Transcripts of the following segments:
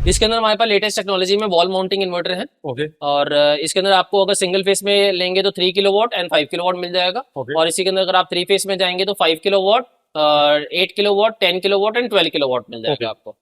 इसके अंदर हमारे पास लेटेस्ट टेक्नोलॉजी में वॉल माउंटिंग इन्वर्टर है। ओके और इसके अंदर आपको अगर सिंगल फेस में लेंगे तो 3 किलोवाट एंड 5 किलोवाट मिल जाएगा। ओके। और इसी के अंदर अगर आप 3 फेस में जाएंगे तो 5 kilowatt, 8 kilowatt, 10 kilowatt and 12 kilowatt मिल जाएगा आपको।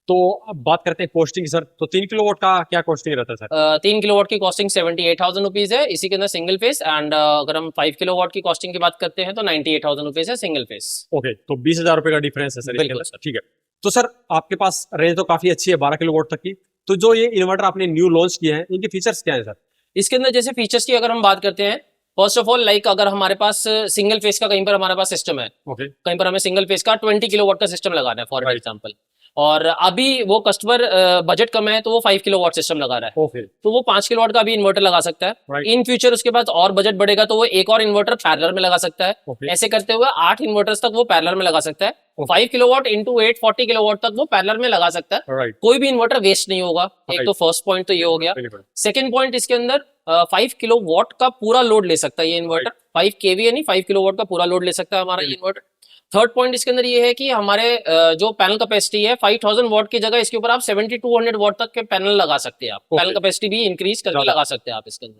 तो अब बात करते हैं कॉस्टिंग सर, तो 3 किलोवाट का क्या कॉस्टिंग रहता है सर? 3 किलोवाट की कॉस्टिंग 78,000 रुपीज है इसी के अंदर सिंगल फेस। एंड अगर हम 5 किलोवाट की कॉस्टिंग की बात करते हैं तो 98,000 रुपीज है सिंगल फेस। ओके, तो 20,000 रुपए का डिफरेंस है सर इसके बिल्कुल अंदर। ठीक है। तो सर आपके पास रेंज तो काफी अच्छी है 12 किलोवाट तक की, तो जो ये इन्वर्टर आपने न्यू लॉन्च किए हैं इनके फीचर्स क्या है सर? इसके अंदर जैसे फीचर्स की अगर हम बात करते हैं, फर्स्ट ऑफ ऑल लाइक अगर हमारे पास सिंगल फेस का कहीं पर हमारे पास सिस्टम है, ओके कहीं पर हमें सिंगल फेस का 20 किलोवाट का सिस्टम लगाना है फॉर एग्जांपल, और अभी वो कस्टमर बजट कम है तो वो 5 किलोवाट सिस्टम लगा रहा है, ओके तो वो 5 किलोवाट का भी इन्वर्टर लगा सकता है। Right. इन फ्यूचर उसके बाद और बजट बढ़ेगा तो वो एक और इन्वर्टर पैरेलल में लगा सकता है। Okay. ऐसे करते हुए 8 इन्वर्टर्स तक वो पैरेलल में लगा सकता है। 5 किलोवाट इंटू 8 40 किलोवाट तक वो पैरेलल में लगा सकता है। राइट। कोई भी इन्वर्टर वेस्ट नहीं होगा। एक तो फर्स्ट पॉइंट तो ये हो गया। सेकेंड पॉइंट, इसके अंदर 5 किलोवाट का पूरा लोड ले सकता है ये इन्वर्टर। 5 केवी नहीं, 5 किलोवाट का पूरा लोड ले सकता है हमारा ये इन्वर्टर। थर्ड पॉइंट इसके अंदर ये है कि हमारे जो पैनल कैपेसिटी है 5000 वॉट की जगह इसके ऊपर आप 7200 वॉट तक के पैनल लगा सकते हैं। आप पैनल कैपेसिटी भी इंक्रीज करके लगा सकते हैं आप इसके अंदर।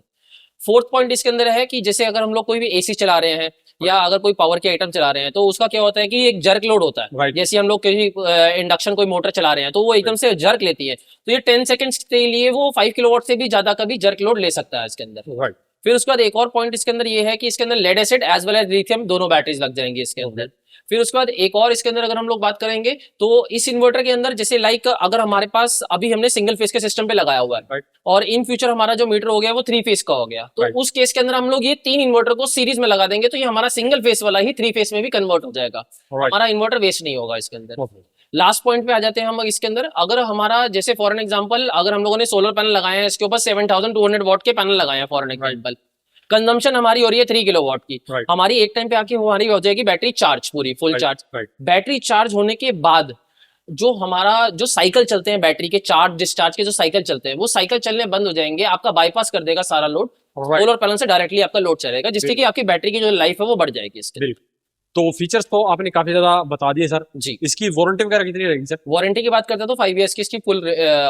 फोर्थ पॉइंट इसके अंदर है कि जैसे अगर हम लोग कोई भी एसी चला रहे हैं या अगर कोई पावर के आइटम चला रहे हैं तो उसका क्या होता है कि एक जर्क लोड होता है। Right. जैसे हम लोग कहीं इंडक्शन कोई मोटर चला रहे हैं तो वो एकदम से जर्क लेती है, तो ये 10 सेकंड्स के लिए वो 5 किलोवाट से भी ज्यादा का भी जर्क लोड ले सकता है इसके अंदर। राइट। फिर उसके बाद एक और पॉइंट इसके अंदर ये है कि इसके अंदर lead acid as well as lithium दोनों बैटरीज लग जाएंगी इसके अंदर। फिर उसके बाद एक और इसके अंदर अगर हम लोग बात करेंगे तो इस इन्वर्टर के अंदर जैसे लाइक अगर हमारे पास अभी हमने सिंगल फेस के सिस्टम पे लगाया हुआ है Right. और इन फ्यूचर हमारा जो मीटर हो गया वो 3 फेस का हो गया, तो Right. उस केस के अंदर हम लोग ये 3 इन्वर्टर को सीरीज में लगा देंगे तो ये हमारा सिंगल फेस वाला ही 3 फेस में भी कन्वर्ट हो जाएगा। Right. हमारा इन्वर्टर वेस्ट नहीं होगा इसके अंदर। Okay. लास्ट पॉइंट पे आ जाते हैं हम इसके अंदर। अगर हमारा जैसे फॉर एन एग्जांपल अगर हम लोगों ने सोलर पैनल लगाए हैं, इसके ऊपर 7200 वॉट के पैनल लगाए हैं फॉर एन एग्जांपल, कंजम्पशन हमारी हो रही है 3 किलोवाट की। Right. हमारी एक टाइम पे आके हमारी हो जाएगी बैटरी चार्ज, पूरी full Right. Charge. Right. Battery charge होने के बाद जो हमारा जो साइकिल चलते हैं बैटरी के चार्ज डिस्चार्ज के जो साइकिल चलते हैं वो साइकिल चलने बंद हो जाएंगे, आपका बाईपास कर देगा सारा लोड। Right. सोलर पैनल से डायरेक्टली आपका लोड चलेगा जिससे कि आपकी बैटरी की जो लाइफ है वो बढ़ जाएगी इसके। बिल्कुल। तो फीचर्स तो आपने काफी ज्यादा बता दिए सर जी। इसकी वारंटी वगैरह कितनी रहेगी सर? वारंटी की बात करते हैं तो 5 इयर्स की इसकी फुल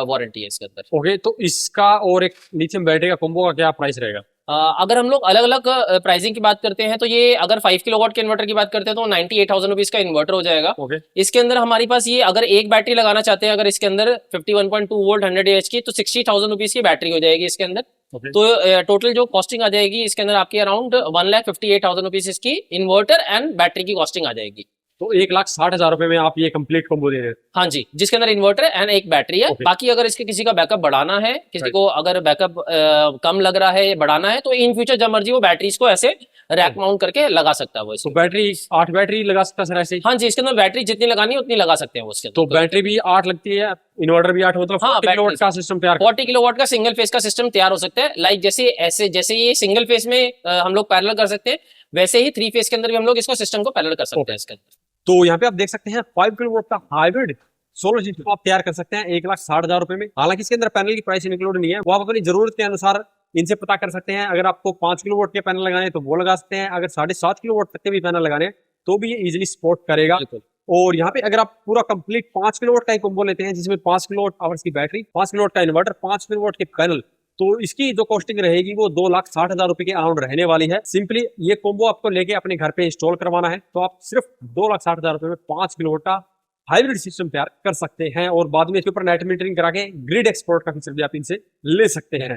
वारंटी है इसके अंदर। ओके, तो इसका और एक लिथियम बैटरी का कॉम्बो का क्या प्राइस रहेगा? अगर हम लोग अलग अलग प्राइसिंग की बात करते हैं तो ये अगर 5 किलोवाट के इन्वर्टर की बात करते हैं तो 98,000 रुपीज का इन्वर्टर हो जाएगा। ओके। इसके अंदर हमारे पास ये अगर एक बैटरी लगाना चाहते हैं अगर इसके अंदर 51.2 वोल्ट 100 AH की तो 60,000 रुपीज की बैटरी हो जाएगी इसके अंदर। Okay. तो टोटल जो कॉस्टिंग आ जाएगी इसके अंदर आपकी अराउंड 1,58,000 रुपीज इसकी इन्वर्टर एंड बैटरी की कॉस्टिंग आ जाएगी। तो 1,60,000 रुपए में आप ये कंप्लीट कॉम्बो दे रहे हैं? हाँ जी, जिसके अंदर इन्वर्टर एंड एक बैटरी है। Okay. बाकी अगर इसके किसी का बैकअप बढ़ाना है, किसी Right. को अगर बैकअप कम लग रहा है बढ़ाना है तो इन फ्यूचर जब मर्जी वो बैटरीज को ऐसे रैक माउंट करके लगा सकता है वो तो बैटरी 8 बैटरी लगा सकता है सर ऐसे? हाँ जी, इसके अंदर बैटरी जितनी लगानी है उतनी लगा सकते हैं वो उसके तो बैटरी भी 8 लगती है, इन्वर्टर भी 8, मतलब 40 किलोवाट का सिस्टम तैयार 40 किलोवाट का सिंगल फेस का सिस्टम तैयार हो सकता है। लाइक जैसे ये सिंगल फेस में हम लोग पैरेलल कर सकते हैं, वैसे ही 3 फेस के अंदर भी हम लोग इसको सिस्टम को पैरेलल कर सकते हैं इसके अंदर। तो यहाँ पे आप देख सकते हैं 5 किलोवाट का हाइब्रिड सोलर सिस्टम आप तैयार कर सकते हैं 1,60,000 रुपए में। हालांकि इसके अंदर पैनल की प्राइस इंक्लूड नहीं है, वो आप अपनी जरूरत के अनुसार इनसे पता कर सकते हैं। अगर आपको 5 किलोवाट के पैनल लगाने हैं तो वो लगा सकते हैं, अगर 7.5 किलोवाट तक के भी पैनल लगाने हैं तो भी ये इजिली सपोर्ट करेगा। और यहाँ पे अगर आप पूरा कंप्लीट 5 किलोवाट का ही कॉम्बो लेते हैं जिसमें 5 किलोवाट आवर्स की बैटरी, 5 किलोवाट का इन्वर्टर, 5 किलोवाट के पैनल, तो इसकी जो कॉस्टिंग रहेगी वो 2,60,000 रुपए के अराउंड रहने वाली है। सिंपली ये कॉम्बो आपको लेके अपने घर पे इंस्टॉल करवाना है तो आप सिर्फ 2,60,000 रुपए में 5 किलोवाट का हाइब्रिड सिस्टम तैयार कर सकते हैं और बाद में इसके ऊपर नेट मीटरिंग करा के ग्रिड एक्सपोर्ट का फीचर भी आप इनसे ले सकते हैं।